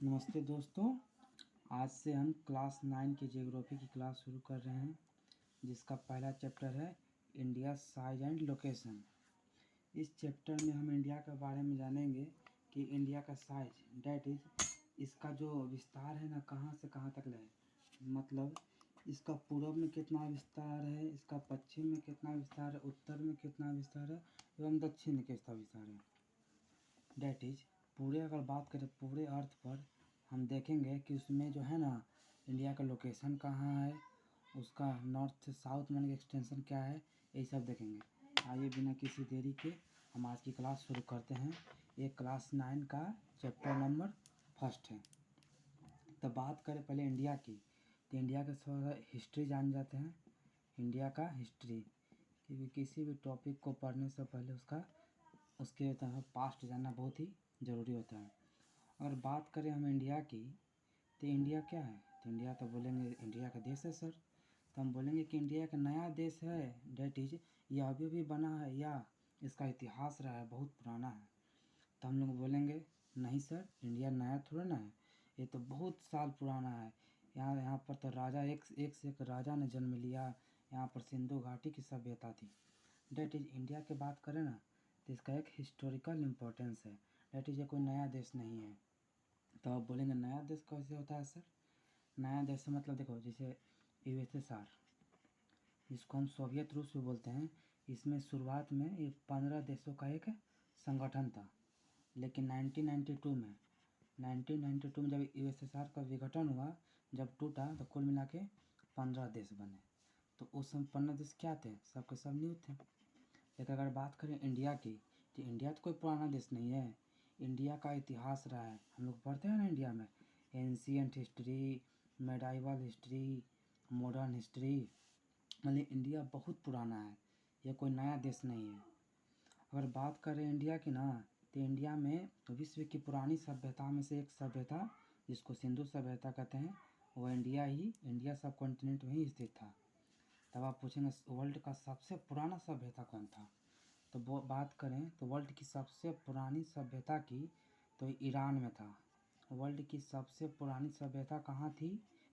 नमस्ते दोस्तों। आज से हम क्लास 9 की ज्योग्राफी की क्लास शुरू कर रहे हैं, जिसका पहला चैप्टर है इंडिया साइज एंड लोकेशन। इस चैप्टर में हम इंडिया के बारे में जानेंगे कि इंडिया का साइज डैट इज़ इसका जो विस्तार है ना, कहाँ से कहाँ तक है। मतलब इसका पूर्व में कितना विस्तार है, इसका पश्चिम में कितना विस्तार है, उत्तर में कितना विस्तार है एवं दक्षिण में कितना विस्तार है। डैट इज़ पूरे अगर बात करें पूरे अर्थ पर, हम देखेंगे कि उसमें जो है ना इंडिया का लोकेशन कहाँ है, उसका नॉर्थ से साउथ में एक्सटेंशन क्या है, यही सब देखेंगे। आइए बिना किसी देरी के हम आज की क्लास शुरू करते हैं। ये क्लास 9 का चैप्टर नंबर फर्स्ट है। तो बात करें पहले इंडिया की, तो इंडिया का थोड़ा हिस्ट्री जान जाते हैं। इंडिया का हिस्ट्री, क्योंकि किसी भी टॉपिक को पढ़ने से पहले उसके तरफ पास्ट जानना बहुत ही ज़रूरी होता है। अगर बात करें हम इंडिया की, तो इंडिया क्या है? तो इंडिया तो बोलेंगे इंडिया का देश है सर। तो हम बोलेंगे कि इंडिया का नया देश है, डेट इज यह अभी भी बना है या इसका इतिहास रहा है, बहुत पुराना है। तो हम लोग बोलेंगे नहीं सर, इंडिया नया थोड़ा ना है, ये तो बहुत साल पुराना है। यहाँ पर तो राजा एक से एक राजा ने जन्म लिया। यहाँ पर सिंधु घाटी की सभ्यता थी। डेट इज इंडिया की बात करें ना, तो इसका एक हिस्टोरिकल इम्पोर्टेंस है। डेट इज ये कोई नया देश नहीं है। तो आप बोलेंगे नया देश कैसे होता है सर? नया देश से मतलब देखो, जैसे यूएसएसआर, जिसको हम सोवियत रूस भी बोलते हैं, इसमें शुरुआत में ये 15 देशों का एक संगठन था। लेकिन 1992 में जब यूएसएसआर का विघटन हुआ, जब टूटा, तो कुल मिला के 15 देश बने। तो उस समय 15 देश क्या थे? सब के सब न्यू थे। लेकिन अगर बात करें इंडिया की, तो इंडिया तो कोई पुराना देश नहीं है। इंडिया का इतिहास रहा है, हम लोग पढ़ते हैं ना इंडिया में ancient history, medieval history, modern history. मतलब इंडिया बहुत पुराना है, यह कोई नया देश नहीं है। अगर बात करें इंडिया की ना, तो इंडिया में विश्व की पुरानी सभ्यता में से एक सभ्यता, जिसको सिंधु सभ्यता कहते हैं, वो इंडिया सब कॉन्टिनेंट में ही स्थित था। तब आप पूछेंगे वर्ल्ड का सबसे पुराना सभ्यता कौन था? तो वो बात करें तो वर्ल्ड की सबसे पुरानी सभ्यता की, तो ईरान में था। वर्ल्ड की सबसे पुरानी सभ्यता कहाँ थी?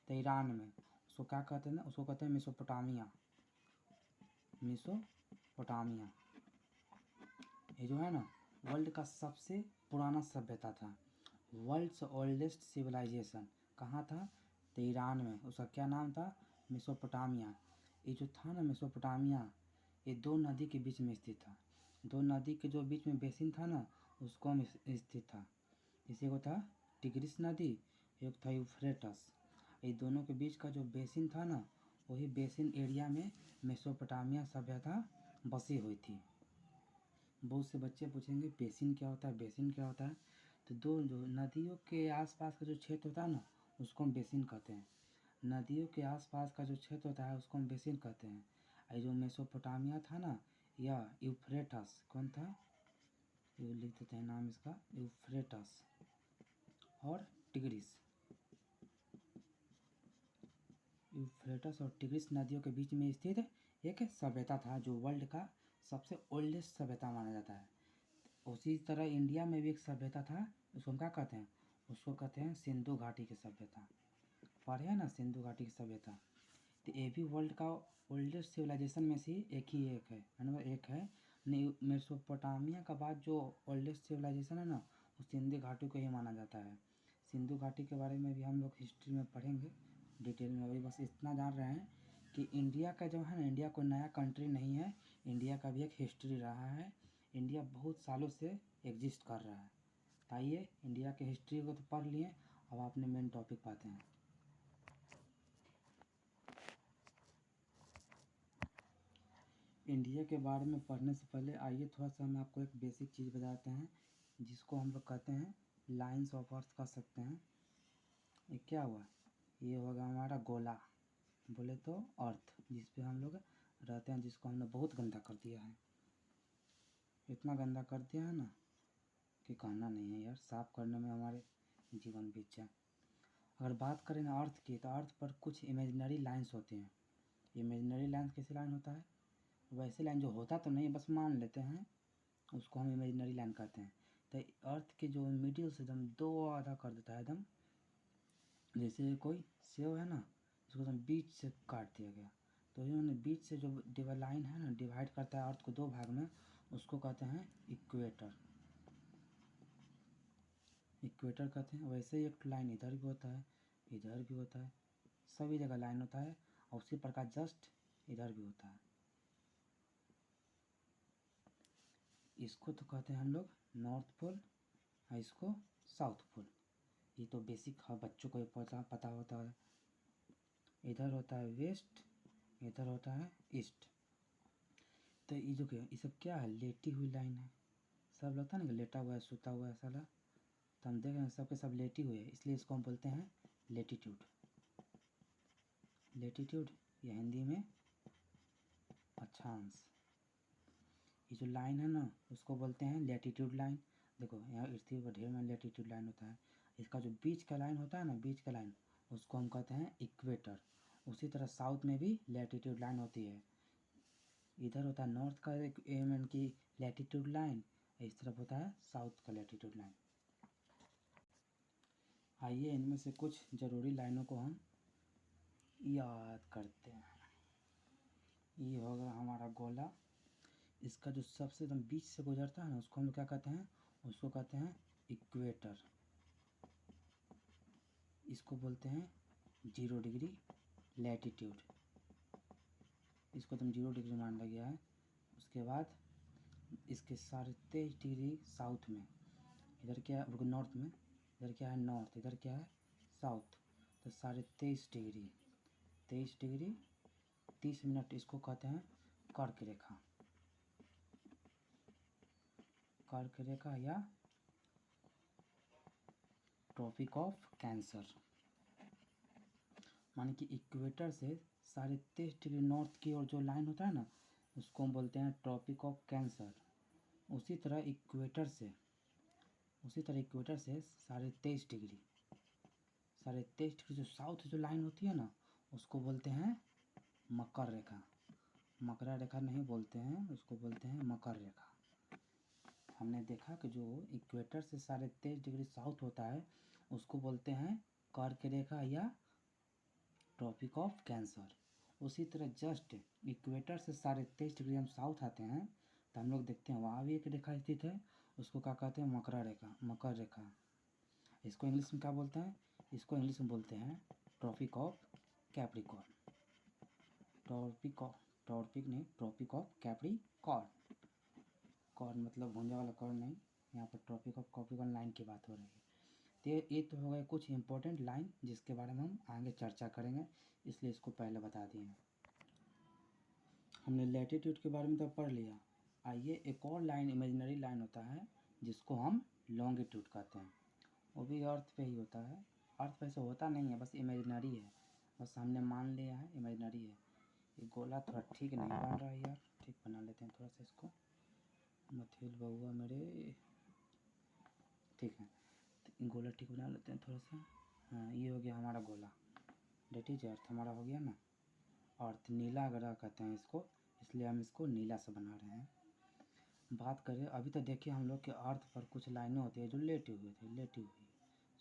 तो ईरान में। उसको क्या कहते हैं ना, उसको कहते हैं मेसोपोटामिया। मेसोपोटामिया ये जो है ना वर्ल्ड का सबसे पुराना सभ्यता था। वर्ल्ड्स ओल्डेस्ट सिविलाइजेशन कहाँ था? तो ईरान में। उसका क्या नाम था? मेसोपोटामिया। ये जो था ना मेसोपोटामिया, ये दो नदी के बीच में स्थित था। दो नदी के जो बीच में बेसिन था ना, उसको में स्थित था। इसी को था टिग्रिस नदी, एक था यूफ्रेटस। ये दोनों के बीच का जो बेसिन था ना, वही बेसिन एरिया में मेसोपोटामिया सभ्यता बसी हुई थी। बहुत से बच्चे पूछेंगे बेसिन क्या होता है, बेसिन क्या होता है? तो दो जो नदियों के आसपास का जो क्षेत्र होता है ना, उसको हम बेसिन कहते हैं। नदियों के आसपास का जो क्षेत्र होता है उसको हम बेसिन कहते हैं। ये जो मेसोपोटामिया था ना, या यूफ्रेटस कौन था? ये लिख देते हैं नाम इसका, यूफ्रेटस और टिग्रिस। यूफ्रेटस और टिग्रिस नदियों के बीच में स्थित एक सभ्यता था, जो वर्ल्ड का सबसे ओल्डेस्ट सभ्यता माना जाता है। उसी तरह इंडिया में भी एक सभ्यता था, उसको हम क्या कहते हैं? उसको कहते हैं सिंधु घाटी की सभ्यता। पढ़े हैं ना सिंधु घाटी की सभ्यता? तो ये भी वर्ल्ड का ओल्डेस्ट सिविलाइजेशन में से एक है। नंबर एक है। मेसोपोटामिया का बाद जो ओल्डेस्ट सिविलाइजेशन है ना, वो सिंधु घाटी को ही माना जाता है। सिंधु घाटी के बारे में भी हम लोग हिस्ट्री में पढ़ेंगे डिटेल में। अभी बस इतना जान रहे हैं कि इंडिया का जो है ना, इंडिया कोई नया कंट्री नहीं है, इंडिया का भी एक हिस्ट्री रहा है। इंडिया बहुत सालों से एग्जिस्ट कर रहा है। तो आइए इंडिया के हिस्ट्री को तो पढ़ लिए, अब अपने मेन टॉपिक पाते हैं। इंडिया के बारे में पढ़ने से पहले आइए थोड़ा सा हम आपको एक बेसिक चीज़ बताते हैं, जिसको हम लोग कहते हैं लाइन्स ऑफ अर्थ कह सकते हैं। ये क्या हुआ? ये होगा हमारा गोला, बोले तो अर्थ, जिस पे हम लोग रहते हैं, जिसको हमने बहुत गंदा कर दिया है। इतना गंदा कर दिया है ना कि कहना नहीं है यार, साफ़ करने में हमारे जीवन बीत जाए। अगर बात करें ना अर्थ की, तो अर्थ पर कुछ इमेजिनरी लाइन्स होती हैं। इमेजिनरी लाइन कैसे लाइन होता है? वैसे लाइन जो होता तो नहीं, बस मान लेते हैं, उसको हम इमेजिनरी लाइन कहते हैं। तो अर्थ के जो मिडिल से एकदम दो आधा कर देता है, एकदम जैसे कोई सेव है ना, इसको तो बीच से काट दिया गया, तो इन्होंने बीच से जो लाइन है ना, डिवाइड करता है अर्थ को दो भाग में, उसको कहते हैं इक्वेटर। इक्वेटर कहते हैं। वैसे ही एक लाइन इधर भी होता है, इधर भी होता है, सभी जगह लाइन होता है, और उसी प्रकार जस्ट इधर भी होता है। इसको तो कहते हैं हम लोग नॉर्थ पोल, और इसको साउथ पोल। ये तो बेसिक बच्चों को पता होता है। इधर होता है वेस्ट, इधर होता है ईस्ट। तो ये जो ये सब क्या है, लेटी हुई लाइन है। सब लगता है ना कि लेटा हुआ है, सूता हुआ है साला, तो हम देख रहे हैं सबके सब लेटी हुई है, इसलिए इसको हम बोलते हैं लेटीट्यूड। लेटीट्यूड या हिंदी में अक्षांश। ये जो लाइन है ना, उसको बोलते हैं लेटीट्यूड लाइन। देखो यहाँ पृथ्वी पर ढेर में लेटीट्यूड लाइन होता है। इसका जो बीच का लाइन होता है ना, बीच का लाइन, उसको हम कहते हैं इक्वेटर। उसी तरह साउथ में भी लेटीट्यूड लाइन होती है। इधर होता है नॉर्थ का यानी कि लेटीट्यूड लाइन, इस तरफ होता है साउथ का लेटीट्यूड लाइन। आइए इनमें से कुछ ज़रूरी लाइनों को हम याद करते हैं। ये होगा हमारा गोला। इसका जो सबसे एकदम बीच से गुजरता है ना, उसको हम लोग क्या कहते हैं, उसको कहते हैं इक्वेटर। इसको बोलते हैं 0 डिग्री लैटिट्यूड। इसको तुम 0 डिग्री मान लिया गया है। उसके बाद इसके 23.5 डिग्री साउथ में, इधर क्या है नॉर्थ में, इधर क्या है नॉर्थ, इधर क्या है साउथ, तो 23.5 डिग्री, 23 डिग्री 30 मिनट, इसको कहते हैं कर्क रेखा। कर्क रेखा या ट्रॉपिक ऑफ कैंसर। माने कि इक्वेटर से 23.5 डिग्री नॉर्थ की ओर जो लाइन होता है ना, उसको हम बोलते हैं ट्रॉपिक ऑफ कैंसर। उसी तरह इक्वेटर से 23.5 डिग्री, 23.5 डिग्री जो साउथ जो लाइन होती है ना, उसको बोलते हैं मकर रेखा। मकरा रेखा नहीं बोलते हैं, उसको बोलते हैं मकर रेखा। हमने देखा कि जो इक्वेटर से 23.5 डिग्री साउथ होता है, उसको बोलते हैं कर्क रेखा या ट्रॉपिक ऑफ कैंसर। उसी तरह जस्ट इक्वेटर से 23.5 डिग्री हम साउथ आते हैं, तो हम लोग देखते हैं वहाँ भी एक रेखा स्थित है, उसको क्या कहते हैं मकरा रेखा, मकर रेखा। इसको इंग्लिश में क्या बोलते हैं, इसको इंग्लिश में बोलते हैं tropic of Capricorn. Tropic of Capricorn. Corn मतलब भुंजा वाला कॉर्न नहीं, यहाँ पर ट्रॉपिक ऑफ कैप्रिकॉर्न लाइन की बात हो रही है। तो ये तो हो गए कुछ इंपॉर्टेंट लाइन जिसके बारे में हम आगे चर्चा करेंगे, इसलिए इसको पहले बता दिए। हमने लैटिट्यूड के बारे में तो पढ़ लिया। आइए एक और लाइन इमेजिनरी लाइन होता है जिसको हम लॉन्गिट्यूड कहते हैं। वो भी अर्थ पे ही होता है। अर्थ पे से होता नहीं है, बस इमेजिनरी है, बस हमने मान लिया है इमेजिनरी है। ये गोला थोड़ा ठीक नहीं बन रहा है यार, ठीक बना लेते हैं थोड़ा सा इसको। मथेल बउआ मेरे, ठीक है, तो गोला ठीक बना लेते हैं थोड़ा सा। हाँ ये हो गया हमारा गोला, डेट इज अर्थ हमारा हो गया ना। अर्थ नीला ग्रह कहते हैं इसको, इसलिए हम इसको नीला से बना रहे हैं। बात करें अभी तो देखिए हम लोग के अर्थ पर कुछ लाइनें होती है जो लेटी हुई थी, लेटी हुई,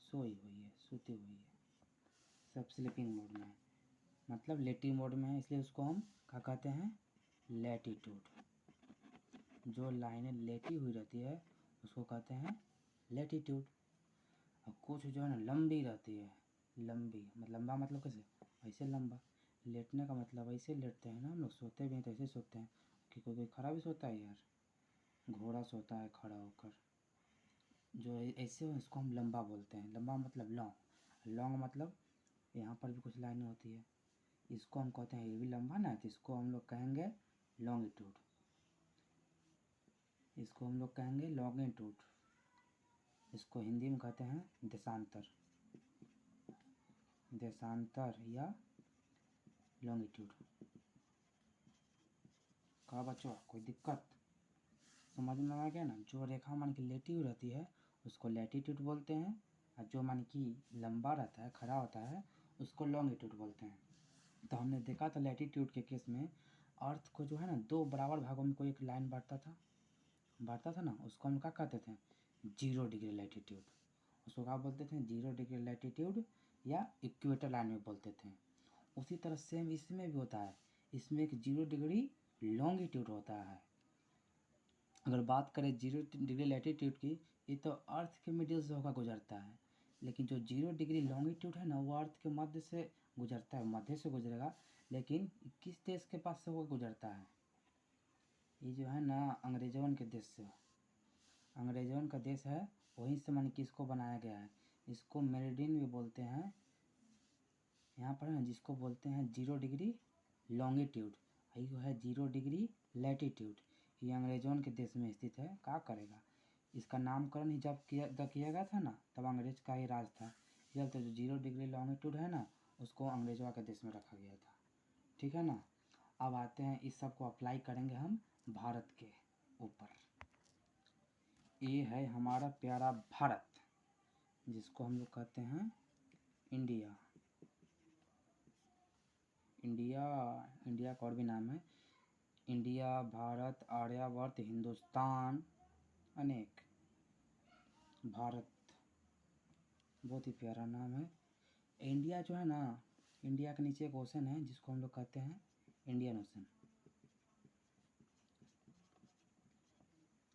सोई हुई है, सूती हुई है, सब स्लीपिंग मोड में है, मतलब लेटी मोड में है, इसलिए उसको हम क्या कहते हैं लैटिट्यूड। जो लाइनें लेटी हुई रहती है उसको कहते हैं लैटिट्यूड। और कुछ जो है ना लंबी रहती है, लंबी मतलब लंबा मतलब कैसे, ऐसे लंबा। लेटने का मतलब ऐसे लेटते हैं ना हम लोग, सोते भी हैं तो ऐसे सोते हैं, कि कोई खड़ा भी सोता है यार, घोड़ा सोता है खड़ा होकर, जो ऐसे हो इसको हम लंबा बोलते हैं। लंबा मतलब लॉन्ग, लॉन्ग मतलब यहाँ पर भी कुछ लाइनें होती है, इसको हम कहते हैं ये भी लंबा ना, तो इसको हम लोग कहेंगे लॉन्गिट्यूड, इसको हम लोग कहेंगे लॉन्गिट्यूड। इसको हिंदी में कहते हैं देशांतर, देशांतर या लॉन्गिट्यूड। कहा बच्चों कोई दिक्कत समझ में आ गया ना। जो रेखा मान की लेटी हुई रहती है उसको लैटिट्यूड बोलते हैं, और जो मान की लंबा रहता है खड़ा होता है उसको लॉन्गिट्यूड बोलते हैं। तो हमने देखा था लैटिट्यूड के केस में अर्थ को जो है ना दो बराबर भागों में कोई एक लाइन बांटता था ना, उसको हम क्या कहते थे 0 डिग्री लैटिट्यूड। उसको क्या बोलते थे, 0 डिग्री लैटिट्यूड या इक्वेटर लाइन में बोलते थे। उसी तरह सेम इसमें भी होता है, इसमें एक 0 डिग्री लॉन्गिट्यूड होता है। अगर बात करें 0 डिग्री लैटिट्यूड की, ये तो अर्थ के मिडिल से होकर गुजरता है, लेकिन जो 0 डिग्री लॉन्गिट्यूड है ना, वो अर्थ के मध्य से गुजरता है, मध्य से गुजरेगा, लेकिन किस देश के पास से होकर गुजरता है, ये जो है ना अंग्रेजों के देश से, अंग्रेजों का देश है, वहीं से मन की इसको बनाया गया है। इसको मेरिडियन भी बोलते हैं यहाँ पर ना, जिसको बोलते हैं 0 डिग्री लॉन्गिट्यूड, ये है 0 डिग्री लैटिट्यूड। ये अंग्रेजों के देश में स्थित है। क्या करेगा, इसका नामकरण ही जब किया गया था ना, तब अंग्रेज का ही राज था, चलते जो 0 डिग्री लॉन्गिट्यूड है ना, उसको अंग्रेजों के देश में रखा गया था। ठीक है ना। अब आते हैं, इस सब को अप्लाई करेंगे हम भारत के ऊपर। ये है हमारा प्यारा भारत, जिसको हम लोग कहते हैं इंडिया। इंडिया का और भी नाम है, इंडिया, भारत, आर्यावर्त, हिंदुस्तान, अनेक। भारत बहुत ही प्यारा नाम है। इंडिया जो है ना, इंडिया के नीचे एक ओशन है जिसको हम लोग कहते हैं इंडियन ओशन।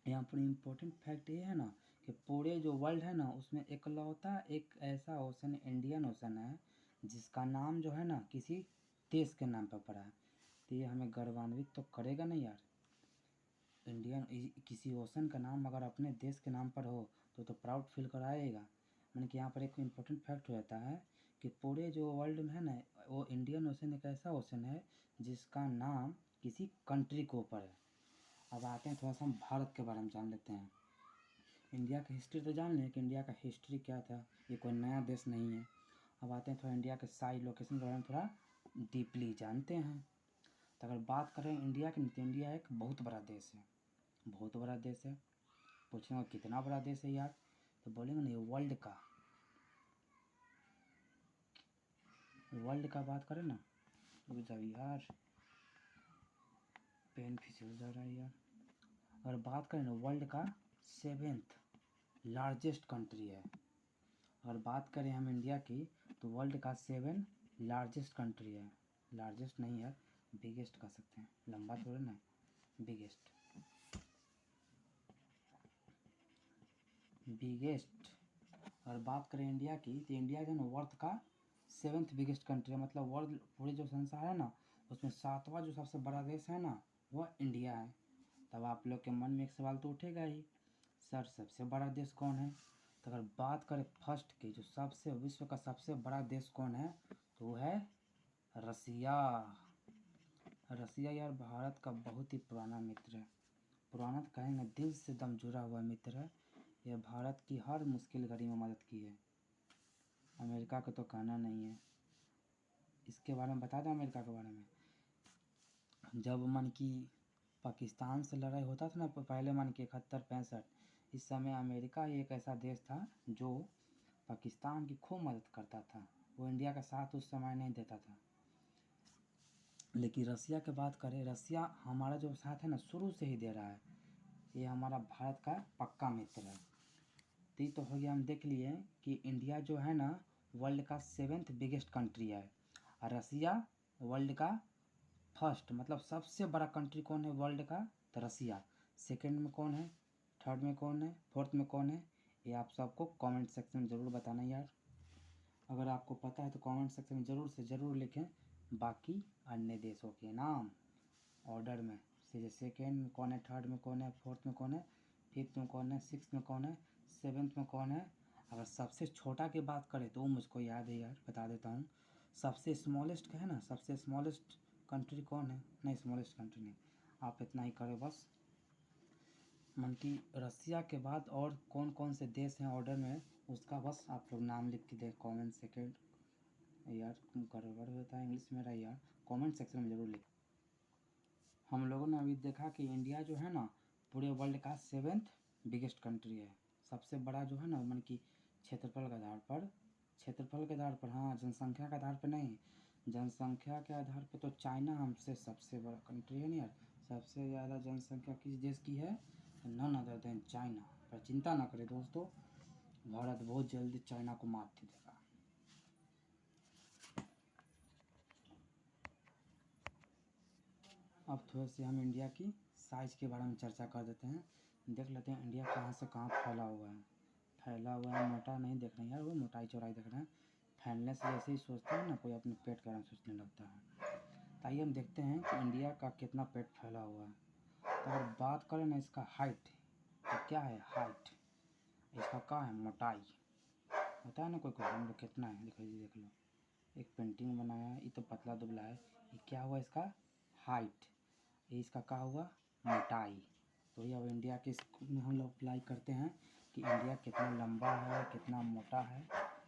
यहाँ पर इम्पोर्टेंट फैक्ट ये है ना कि पूरे जो वर्ल्ड है ना, उसमें इकलौता एक ऐसा ओशन इंडियन ओशन है जिसका नाम जो है ना किसी देश के नाम पर पड़ा है। तो ये हमें गर्वान्वित तो करेगा नहीं यार। किसी ओशन का नाम अगर अपने देश के नाम पर हो तो प्राउड फील कराएगा। मैंने कि यहाँ पर एक इम्पोर्टेंट फैक्ट हो जाता है कि पूरे जो वर्ल्ड में है ना, वो इंडियन ओशन एक ऐसा ओशन है जिसका नाम किसी कंट्री के ऊपर है। अब आते हैं थोड़ा सा हम भारत के बारे में जान लेते हैं। इंडिया की हिस्ट्री तो जान लें कि इंडिया का हिस्ट्री क्या था, ये कोई नया देश नहीं है। अब आते हैं थोड़ा इंडिया के साइड लोकेशन के बारे में थोड़ा डीपली जानते हैं। तो अगर बात करें इंडिया की, तो इंडिया एक बहुत बड़ा देश है, बहुत बड़ा देश है। पूछेंगे कितना बड़ा देश है यार, तो बोलेंगे नहीं, वर्ल्ड का बात करें ना, रुक जाओ यार, पेन फिसल जा रहा है यार। अगर बात करें ना, वर्ल्ड का 7th लार्जेस्ट कंट्री है। अगर बात करें हम इंडिया की, तो वर्ल्ड का 7th लार्जेस्ट कंट्री है। लार्जेस्ट नहीं यार, बिगेस्ट कह सकते हैं, लंबा थोड़ा ना, बिगेस्ट। अगर बात करें इंडिया की, तो इंडिया जो है ना वर्ल्ड का 7th बिगेस्ट कंट्री है। मतलब वर्ल्ड पूरे जो संसार है ना, उसमें 7वां जो सबसे बड़ा देश है ना, वह इंडिया है। तब आप लोग के मन में एक सवाल तो उठेगा ही, सर सबसे बड़ा देश कौन है। तो अगर बात करें फर्स्ट की, जो सबसे विश्व का सबसे बड़ा देश कौन है, तो वो है रसिया। रसिया यार भारत का बहुत ही पुराना मित्र है, पुराना तो कहेंगे, दिल से दम जुड़ा हुआ मित्र है। यह भारत की हर मुश्किल घड़ी में मदद की है। अमेरिका का तो कहना नहीं है। इसके बारे में बता दें, अमेरिका के बारे में, जब मन की पाकिस्तान से लड़ाई होता था ना, पहले मन की 71-65, इस समय अमेरिका ही एक ऐसा देश था जो पाकिस्तान की खूब मदद करता था। वो इंडिया का साथ उस समय नहीं देता था। लेकिन रसिया की बात करें, रसिया हमारा जो साथ है ना शुरू से ही दे रहा है। ये हमारा भारत का पक्का मित्र है। तो ये तो हो गया, हम देख लिए कि इंडिया जो है ना वर्ल्ड का 7th बिगेस्ट कंट्री है, और रसिया वर्ल्ड का फर्स्ट, मतलब सबसे बड़ा कंट्री कौन है वर्ल्ड का, तो रसिया। सेकंड में कौन है, थर्ड में कौन है, फोर्थ में कौन है, ये आप सबको कमेंट सेक्शन में ज़रूर बताना यार। अगर आपको पता है तो कमेंट सेक्शन में ज़रूर से ज़रूर लिखें बाकी अन्य देशों के नाम ऑर्डर में, जैसे सेकेंड में कौन है, थर्ड में कौन है, फोर्थ में कौन है, फिफ्थ में कौन है, सिक्स्थ में कौन है, सेवन्थ में कौन है। अगर सबसे छोटा की बात करें तो वो मुझको याद है यार, बता देता हूँ। सबसे स्मॉलेस्ट का है ना, सबसे स्मॉलेस्ट कंट्री कौन है, नहीं स्मॉलेस्ट कंट्री नहीं, आप इतना ही करें बस। मन की रसिया के बाद और कौन कौन से देश हैं ऑर्डर में, उसका बस आप लोग नाम लिख के दें कमेंट सेकेंड। यार गड़बड़ होता है इंग्लिश मेरा यार, कमेंट सेक्शन में ज़रूर लिख। हम लोगों ने अभी देखा कि इंडिया जो है ना पूरे वर्ल्ड का 7th बिगेस्ट कंट्री है। सबसे बड़ा जो है ना मन की क्षेत्रफल के आधार पर, क्षेत्रफल के आधार पर, हाँ जनसंख्या के आधार पर नहीं, जनसंख्या के आधार पर तो चाइना हमसे सबसे बड़ा कंट्री है ना यार। सबसे ज़्यादा जनसंख्या किस देश की है, नन अदर देन चाइना। पर चिंता ना करें दोस्तों, भारत बहुत जल्दी चाइना को मात दे देगा। अब थोड़े से हम इंडिया की साइज़ के बारे में चर्चा कर देते हैं। देख लेते हैं इंडिया कहाँ से कहाँ फैला हुआ है। फैला हुआ है, मोटा नहीं देख रहे हैं यार, वो मोटाई चौड़ाई देख रहे हैं। फैलने से जैसे ही सोचते हैं ना, कोई अपने पेट के बारे में सोचने लगता है। तो आइए हम देखते हैं कि इंडिया का कितना पेट फैला हुआ है। तो अगर बात करें ना इसका हाइट, तो क्या है हाइट, इसका क्या है मोटाई, होता है ना कोई कोई, हम लोग कितना है देखो, ये देख लो, एक पेंटिंग बनाया है, ये तो पतला दुबला है, ये क्या हुआ इसका हाइट, ये इसका क्या हुआ मोटाई। तो ये अब इंडिया के में हम लोग अप्लाई करते हैं कि इंडिया कितना लंबा है, कितना मोटा है,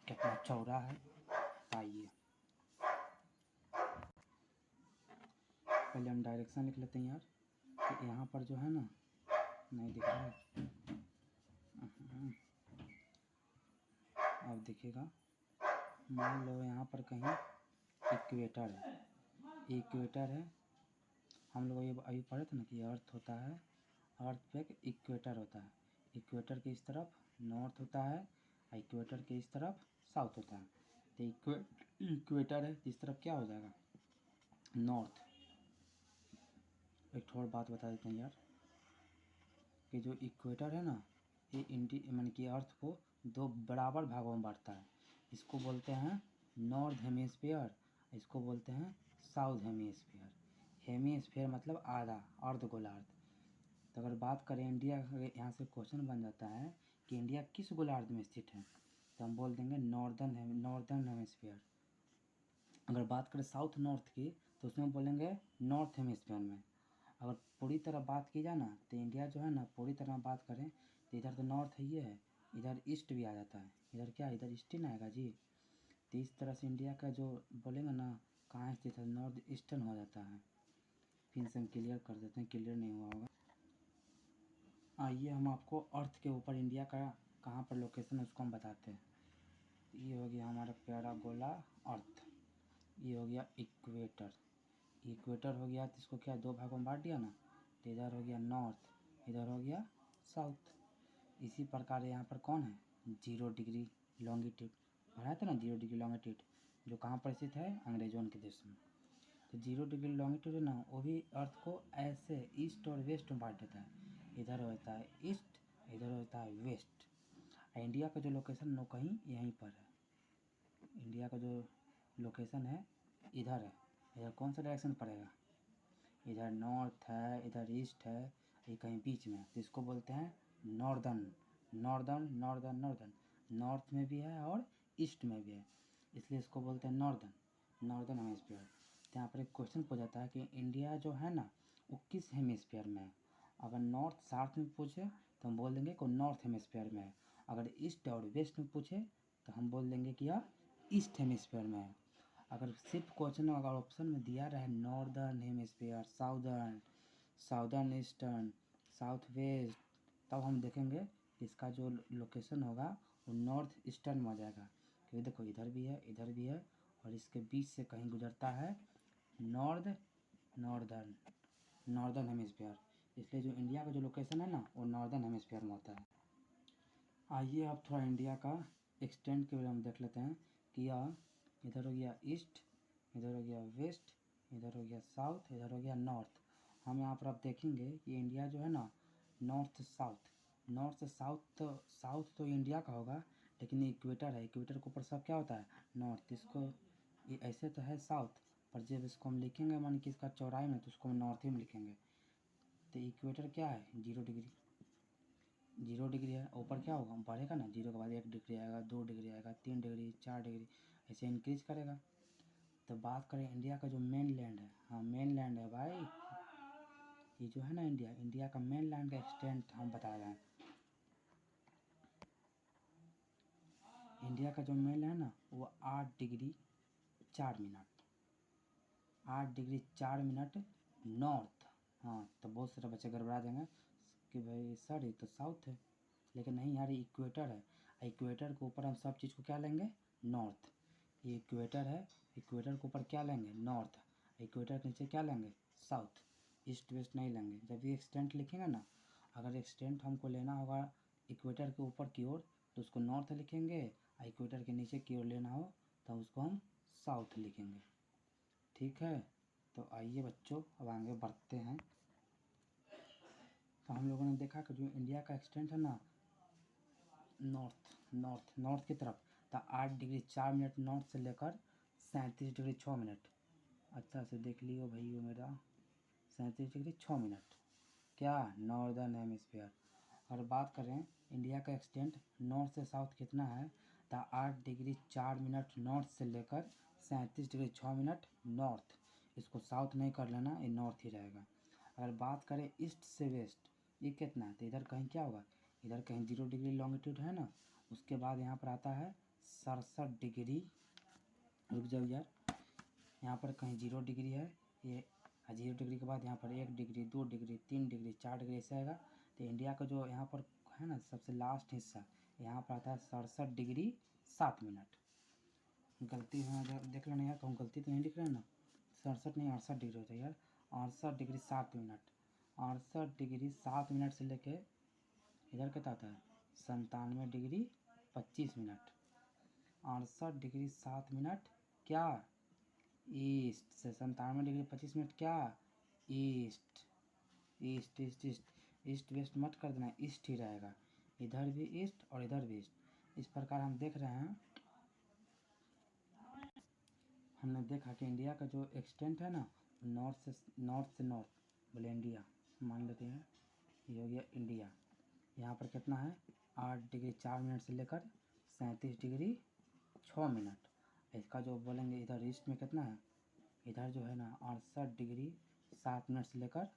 कितना चौड़ा है। आइए पहले हम डायरेक्शन लिख लेते हैं यार, कि यहाँ पर जो है ना, नहीं दिख रहा है, अब दिखेगा। मान लो यहाँ पर कहीं इक्वेटर है, इक्वेटर है, हम लोग ये अभी पढ़े थे ना कि अर्थ होता है, अर्थ पे एक इक्वेटर होता है, इक्वेटर के इस तरफ नॉर्थ होता है, इक्वेटर के इस तरफ साउथ होता है। तो इक्वेटर है, इस तरफ क्या हो जाएगा नॉर्थ। एक थोड़ा बात बता देते हैं यार, कि जो इक्वेटर है ना, ये माने कि अर्थ को दो बराबर भागों में बांटता है। इसको बोलते हैं नॉर्थ हेमिस्फीयर, इसको बोलते हैं साउथ हेमिस्फीयर। हेमिस्फीयर मतलब आधा, अर्ध गोलार्ध। तो अगर बात करें इंडिया, यहाँ से क्वेश्चन बन जाता है कि इंडिया किस गोलार्ध में स्थित है, तो हम बोल देंगे नॉर्दर्न हेमिस्फीयर। अगर बात करें साउथ नॉर्थ की, तो उसमें बोलेंगे नॉर्थ हेमिस्फीयर में। अगर पूरी तरह बात की जाए ना, तो इंडिया जो है ना, पूरी तरह बात करें तो इधर तो नॉर्थ ही है, इधर ईस्ट भी आ जाता है, इधर क्या इधर ईस्ट ही ना आएगा जी। तो इस तरह से इंडिया का जो बोलेंगे ना कहाँ स्थित है, नॉर्थ ईस्टर्न हो जाता है। फिर से हम क्लियर कर देते हैं, क्लियर नहीं हुआ होगा। आइए हम आपको अर्थ के ऊपर इंडिया का कहाँ पर लोकेशन है उसको हम बताते हैं। ये हो गया हमारा प्यारा गोला अर्थ, ये हो गया इक्वेटर, इक्वेटर हो गया, तो इसको क्या दो भागों में बांट दिया ना, तो इधर हो गया नॉर्थ, इधर हो गया साउथ। इसी प्रकार यहाँ पर कौन है 0 डिग्री लॉन्गिट्यूड, पढ़ाया था ना 0 डिग्री लॉन्गिट्यूड, जो कहाँ पर स्थित है अंग्रेजों के देश में। तो 0 डिग्री लॉन्गिट्यूड है ना, वो भी अर्थ को ऐसे ईस्ट और वेस्ट में बांट देता है, इधर होता है ईस्ट, इधर होता है वेस्ट। इंडिया का जो लोकेशन नो कहीं यहीं पर है, इंडिया का जो लोकेशन है इधर है, इधर कौन सा डायरेक्शन पड़ेगा, इधर नॉर्थ है, इधर ईस्ट है, ये कहीं बीच में, तो इसको बोलते हैं northern, northern northern northern, north में भी है और ईस्ट में भी है, इसलिए इसको बोलते हैं नॉर्दर्न, नॉर्दर्न हेमिस्फीयर। तो यहाँ पर एक क्वेश्चन पूछा जाता है कि इंडिया जो है ना वो किस हेमिस्फीयर में है। अगर नॉर्थ साउथ में पूछे तो हम बोल देंगे कि नॉर्थ हेमिस्फीयर में है, अगर ईस्ट और वेस्ट में पूछे तो हम बोल देंगे कि यह ईस्ट हेमिस्फीयर में है। अगर सिर्फ क्वेश्चन अगर ऑप्शन में दिया रहे northern hemisphere, southern, southern eastern, south west, तब हम देखेंगे इसका जो लोकेशन होगा वो नॉर्थ ईस्टर्न में हो जाएगा, क्योंकि देखो इधर भी है, इधर भी है, और इसके बीच से कहीं गुजरता है नॉर्दर्न नॉर्दर्न हेमिस्फीयर, इसलिए जो इंडिया का जो लोकेशन है ना वो नॉर्दर्न हेमिस्फीयर में होता है। आइए अब थोड़ा इंडिया का एक्सटेंड के बारे में देख लेते हैं कि यह इधर हो गया ईस्ट, इधर हो गया वेस्ट, इधर हो गया साउथ, इधर हो गया नॉर्थ। हम यहाँ पर आप देखेंगे कि इंडिया जो है ना नॉर्थ साउथ, नॉर्थ साउथ, तो साउथ तो इंडिया का होगा, लेकिन इक्वेटर है, इक्वेटर के ऊपर सब क्या होता है नॉर्थ, इसको ये ऐसे तो है साउथ, पर जब इसको हम लिखेंगे मान कि इसका चौड़ाई में, तो उसको हम नॉर्थ ही में लिखेंगे। तो इक्वेटर क्या है 0 डिग्री, 0 डिग्री है, ऊपर क्या होगा बढ़ेगा ना, 0 के बाद 1 डिग्री आएगा, 2 डिग्री आएगा, 3 डिग्री, 4 डिग्री, ऐसे इंक्रीज करेगा। तो बात करें इंडिया का जो मेन लैंड है, हाँ मेन लैंड है भाई, ये जो है ना इंडिया, इंडिया का मेन लैंड का एक्सटेंट हम बता रहे हैं। इंडिया का जो मेन लैंड है ना वो 8 degree 4 minute, 8 degree 4 minute north. हाँ तो बहुत सारे बच्चे गड़बड़ा देंगे कि भाई सर ये तो साउथ है, लेकिन नहीं यार ये इक्वेटर है, इक्वेटर के ऊपर हम सब चीज़ को क्या लेंगे नॉर्थ, ये इक्वेटर है, इक्वेटर के ऊपर क्या लेंगे नॉर्थ, इक्वेटर के नीचे क्या लेंगे साउथ, ईस्ट वेस्ट नहीं लेंगे। जब ये एक्सटेंट लिखेंगे ना, अगर एक्सटेंट हमको लेना होगा इक्वेटर के ऊपर की ओर, तो उसको नॉर्थ लिखेंगे, इक्वेटर के नीचे की ओर लेना हो तो उसको हम साउथ लिखेंगे। ठीक है, तो आइए बच्चों अब आगे बढ़ते हैं। तो हम लोगों ने देखा कि जो इंडिया का एक्सटेंट है ना नॉर्थ की तरफ, तो 8 डिग्री 4 मिनट नॉर्थ से लेकर 37 डिग्री 6 मिनट, अच्छा से देख लियो भाइयों मेरा, 37 डिग्री 6 मिनट क्या नॉर्दर्न हेमिस्फीयर। और बात करें इंडिया का एक्सटेंट नॉर्थ से साउथ कितना है, तो 8 डिग्री 4 मिनट नॉर्थ से लेकर 37 डिग्री 6 मिनट नॉर्थ, इसको साउथ नहीं कर लेना, ये नॉर्थ ही रहेगा। अगर बात करें ईस्ट से वेस्ट, ये कितना है, तो इधर कहीं क्या होगा, इधर कहीं 0 डिग्री लॉन्गिट्यूड है ना, उसके बाद यहाँ पर आता है 67 डिग्री, रुक जाओ यार, यहाँ पर कहीं 0 डिग्री है, ये 0 डिग्री के बाद यहाँ पर 1 डिग्री 2 डिग्री 3 डिग्री 4 डिग्री ऐसे आएगा। तो इंडिया का जो यहाँ पर है ना सबसे लास्ट हिस्सा, यहाँ पर आता है 67 डिग्री 7 मिनट। गलती है देख लेना यार, कहूँ गलती तो नहीं लिख रहे हैं ना, 67 नहीं 68 डिग्री होता है यार, 68 डिग्री 7 मिनट, 68 डिग्री 7 मिनट से लेके इधर कितना आता है 97 डिग्री 25 मिनट, 68 डिग्री 7 मिनट क्या ईस्ट से, 97 डिग्री 25 मिनट क्या east, east east east east west मत कर देना, ईस्ट ही रहेगा, इधर भी ईस्ट और इधर भी ईस्ट। इस प्रकार हम देख रहे हैं, हमने देखा कि इंडिया का जो एक्सटेंट है ना नॉर्थ से नॉर्थ, बोले इंडिया मान लेते हैं, ये हो गया इंडिया। यहाँ पर कितना है 8 डिग्री 4 मिनट से लेकर 37 डिग्री 6 मिनट। इसका जो बोलेंगे इधर ईस्ट में कितना है, इधर जो है ना 68 डिग्री 7 मिनट से लेकर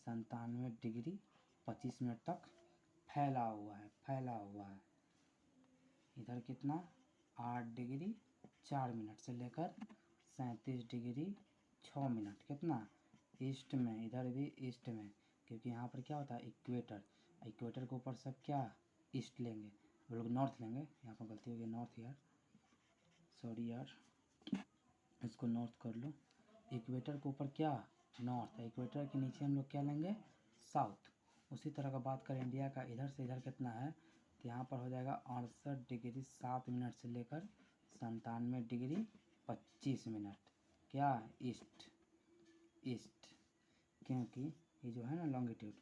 97 डिग्री 25 मिनट तक फैला हुआ है। इधर कितना 8 डिग्री 4 मिनट से लेकर 37 डिग्री 6 मिनट कितना ईस्ट में, इधर भी ईस्ट में, क्योंकि यहाँ पर क्या होता है इक्वेटर, इक्वेटर के ऊपर सब क्या ईस्ट लेंगे, हम लोग नॉर्थ लेंगे, यहाँ पर गलती हो गई नॉर्थ यार, सॉरी यार, इसको नॉर्थ कर लो। इक्वेटर के ऊपर क्या नॉर्थ, इक्वेटर के नीचे हम लोग क्या लेंगे साउथ। उसी तरह का बात करें इंडिया का इधर से इधर कितना है, तो यहाँ पर हो जाएगा 68 डिग्री 7 मिनट से लेकर 97 डिग्री 25 मिनट क्या ईस्ट, क्योंकि ये जो है ना लॉन्गिट्यूड,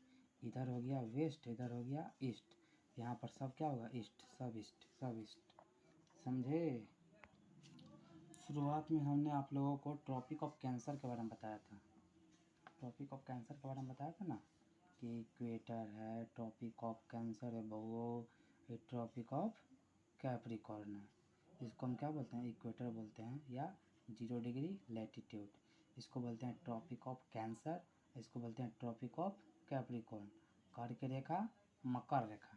इधर हो गया वेस्ट इधर हो गया ईस्ट, यहाँ पर सब क्या होगा ईस्ट, सब ईस्ट, समझे। शुरुआत में हमने आप लोगों को ट्रॉपिक ऑफ कैंसर के बारे में बताया था, ट्रॉपिक ऑफ कैंसर के बारे में बताया था ना, कि इक्वेटर है, ट्रॉपिक ऑफ कैंसर है बहु, ये ट्रॉपिक ऑफ कैप्रिकॉर्न है, इसको हम क्या बोलते हैं इक्वेटर बोलते हैं, या 0 डिग्री लैटिट्यूड, इसको बोलते हैं ट्रॉपिक ऑफ कैंसर, इसको बोलते हैं ट्रॉपिक ऑफ कैप्रिकॉर्न। कर्क रेखा मकर रेखा,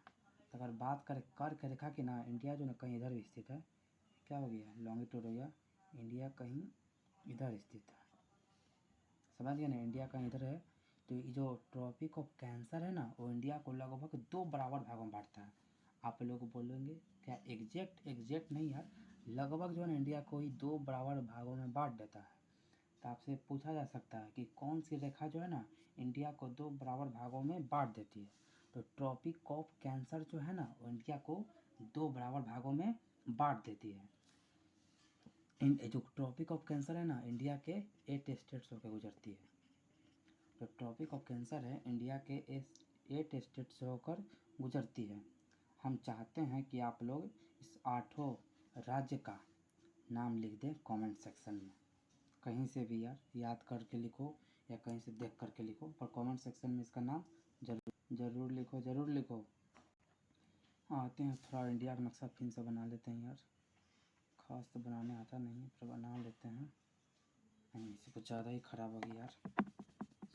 तो अगर बात करें कर्क रेखा की ना, इंडिया जो ना कहीं इधर भी स्थित है, क्या हो गया लॉन्गिट्यूड हो गया, इंडिया कहीं इधर स्थित है, समझ गए ना, इंडिया कहीं इधर है। तो ये जो ट्रॉपिक ऑफ कैंसर है ना, वो इंडिया को लगभग 2 बराबर भागों में बांटता है। आप लोग बोलेंगे क्या एग्जैक्ट नहीं यार, लगभग जो है ना इंडिया को ही 2 बराबर भागों में बांट देता है। तो आपसे पूछा जा सकता है कि कौन सी रेखा जो है ना इंडिया को 2 बराबर भागों में बांट देती है, तो ट्रॉपिक ऑफ कैंसर जो है ना वो इंडिया को 2 बराबर भागों में बांट देती है। जो ट्रॉपिक ऑफ कैंसर है ना इंडिया के 8 स्टेट्स होकर गुजरती है, जो ट्रॉपिक ऑफ कैंसर है इंडिया के 8 स्टेट से होकर गुजरती है। हम चाहते हैं कि आप लोग इस 8 राज्य का नाम लिख दें कमेंट सेक्शन में, कहीं से भी यार याद करके लिखो या कहीं से देख करके लिखो, पर कमेंट सेक्शन में इसका नाम ज़रूर लिखो। आते हैं थोड़ा इंडिया का नक्शा फिर से बना लेते हैं यार, खास तो बनाने आता नहीं पर बना लेते हैं, नहीं इसे कुछ ज़्यादा ही ख़राब हो गया यार,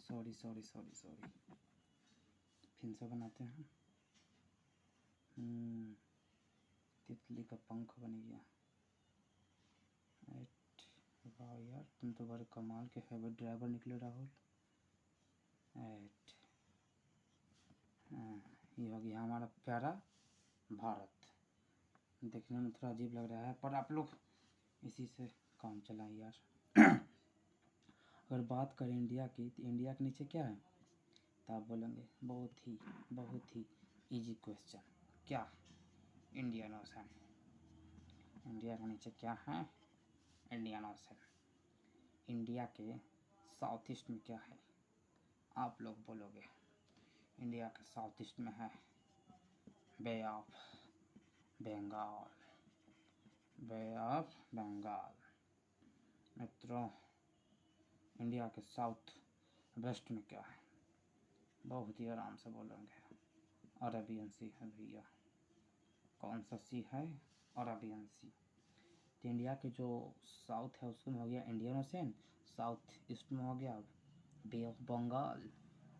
सॉरी फिर से बनाते हैं। तितली का पंख बन गया, वाह यार तुम तो बड़े कमाल के हैवी ड्राइवर निकले राहुल। ये हो गया हमारा प्यारा भारत, देखने में थोड़ा अजीब लग रहा है पर आप लोग इसी से काम चलाएं यार। अगर बात करें इंडिया की, तो इंडिया के नीचे क्या है, तो आप बोलेंगे बहुत ही इजी क्वेश्चन क्या इंडियन ओशन। इंडिया के नीचे क्या है? Indian ocean. इंडिया के साउथ ईस्ट में क्या है? आप लोग बोलोगे इंडिया के साउथ ईस्ट में है Bay of Bengal. Bay of Bengal. मित्रों, इंडिया के साउथ वेस्ट में क्या है? बहुत ही आराम से बोलेंगे, अरेबियन सी है भैया। कौन सा सी है? अरेबियन सी। तो इंडिया के जो साउथ है उसमें हो गया इंडियन ओशन, साउथ ईस्ट में हो गया बे ऑफ बंगाल,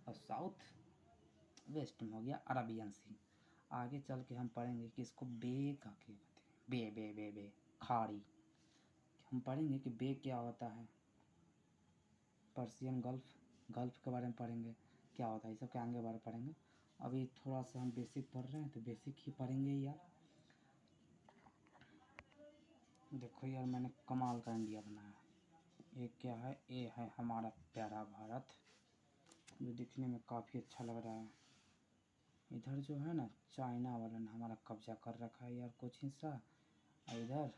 और साउथ वेस्ट में हो गया अरेबियन सी। आगे चल के हम पढ़ेंगे कि इसको बे का क्या कहते हैं। बे बे बे बे खाड़ी। हम पढ़ेंगे कि बे क्या होता है। पर्शियन गल्फ, गल्फ के बारे में पढ़ेंगे क्या होता है, ये सब के आगे बारे में पढ़ेंगे। अभी थोड़ा सा हम बेसिक पढ़ रहे हैं तो बेसिक ही पढ़ेंगे यार। देखो यार, मैंने कमाल का इंडिया बनाया। ये क्या है? ये है हमारा प्यारा भारत, जो दिखने में काफ़ी अच्छा लग रहा है। इधर जो है ना, चाइना वाला ने हमारा कब्जा कर रखा है यार कुछ हिस्सा, और इधर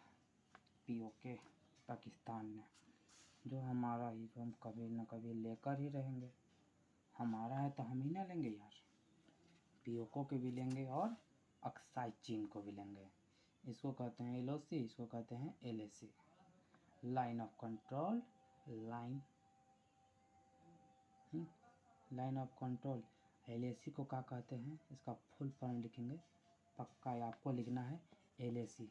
पीओके पाकिस्तान ने, जो हमारा ही, जो हम कभी न कभी लेकर ही रहेंगे। हमारा है तो हम ही ना लेंगे यार। पीओको के भी लेंगे और अक्साई चीन को भी लेंगे। इसको कहते हैं एलओसी, इसको कहते हैं LAC, line of control. Line line of control. LAC को क्या कहते हैं, इसका फुल फॉर्म लिखेंगे, पक्का है आपको लिखना है LAC.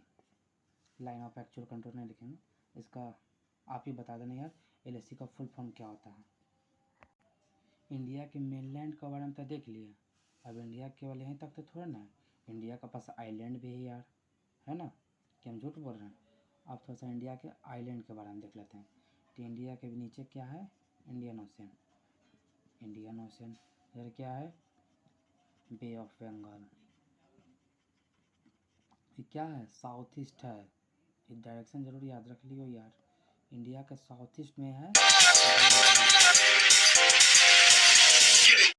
Line of actual control नहीं लिखेंगे, इसका आप ही बता देना यार एलएसी का फुल फॉर्म क्या होता है। इंडिया के मेनलैंड के बारे में तो देख लिया, अब इंडिया केवल यहीं तक तो थोड़ा ना है, इंडिया का पास आइलैंड भी है यार, है ना, कि हम झूठ बोल रहे हैं। अब थोड़ा सा इंडिया के आइलैंड के बारे में देख लेते हैं। तो इंडिया के भी नीचे क्या है? Indian ocean. Indian ocean. इधर क्या है? Bay of Bengal. ये क्या है? साउथ ईस्ट है। ये डायरेक्शन जरूर याद रख लियो यार। इंडिया के साउथ ईस्ट में है